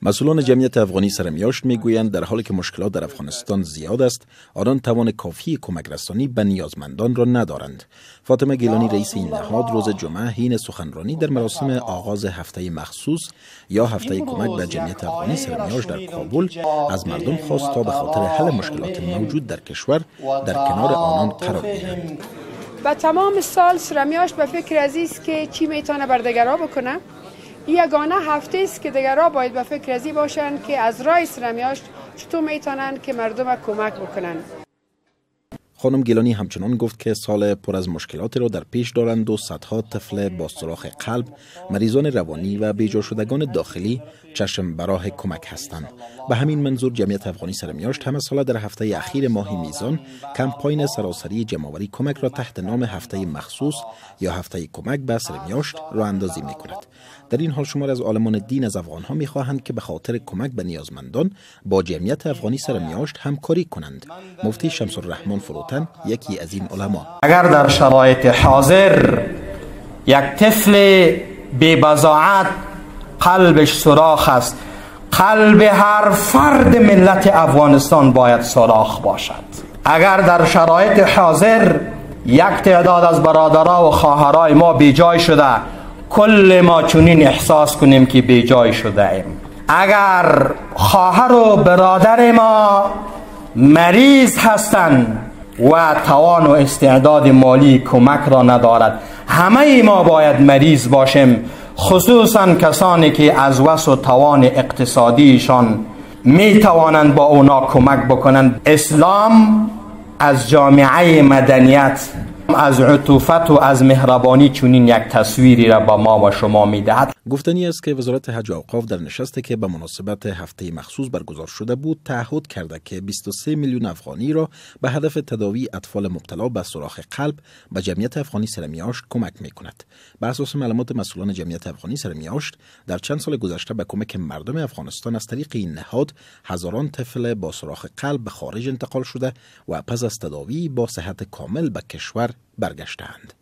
مسئولان جمعیت افغانی سرمیاشت میگویند در حالی که مشکلات در افغانستان زیاد است، آنان توان کافی کمک رسانی به نیازمندان را ندارند. فاطمه گیلانی رئیس این نهاد روز جمعه حین سخنرانی در مراسم آغاز هفته مخصوص یا هفته کمک به جمعیت افغانی سرمیاشت در کابل از مردم خواست تا به خاطر حل مشکلات موجود در کشور در کنار آنان قرار گیرند. و تمام سال سرمیاشت به فکر عزیز که چی میتونه بر دگرها بکنه. یگانه هفته است که دیگرها باید به فکر ازی باشند که از راه سرمیاشت چطور میتونن که مردم کمک بکنن. خانم گیلانی همچنان گفت که سال پر از مشکلاتی را در پیش دارند و صدها طفل با سوراخ قلب، مریضان روانی و بیجا شدگان داخلی چشم به راه کمک هستند. به همین منظور جمعیت افغانی سرمیاشت همه ساله در هفته اخیر ماه میزان کمپاین سراسری جمع‌آوری کمک را تحت نام هفته مخصوص یا هفته کمک به سرمیاشت راه اندازی می‌کند. در این حال شمار از عالمان دین از افغان‌ها می‌خواهند که به خاطر کمک به نیازمندان با جمعیت افغانی سرمیاشت همکاری کنند. مفتی شمس الرحمن فروتن یکی از این علما: اگر در شرایط حاضر یک طفل بی‌بضاعت قلبش سوراخ است، قلب هر فرد ملت افغانستان باید سوراخ باشد. اگر در شرایط حاضر یک تعداد از برادرها و خواهرای ما بیجای شده، کل ما چنین احساس کنیم که بیجای شده ایم. اگر خواهر و برادر ما مریض هستند و توان و استعداد مالی کمک را ندارد، همه ما باید مریض باشیم، خصوصا کسانی که از وس و توان اقتصادیشان می توانند با اونا کمک بکنند. اسلام از جامعه مدنیت، از عطوفت و از مهربانی چنین یک تصویری را با ما و شما میدهد. گفتنی است که وزارت حج و اوقاف در نشستی که به مناسبت هفته مخصوص برگزار شده بود تعهد کرده که 23 میلیون افغانی را به هدف تداوی اطفال مبتلا به سوراخ قلب به جمعیت افغانی سرمیاشت کمک میکند. به اساس معلومات مسئولان جمعیت افغانی سرمیاشت در چند سال گذشته به کمک مردم افغانستان از طریق این نهاد هزاران طفل با سوراخ قلب به خارج انتقال شده و پس از تداوی با صحت کامل به کشور برگشتند.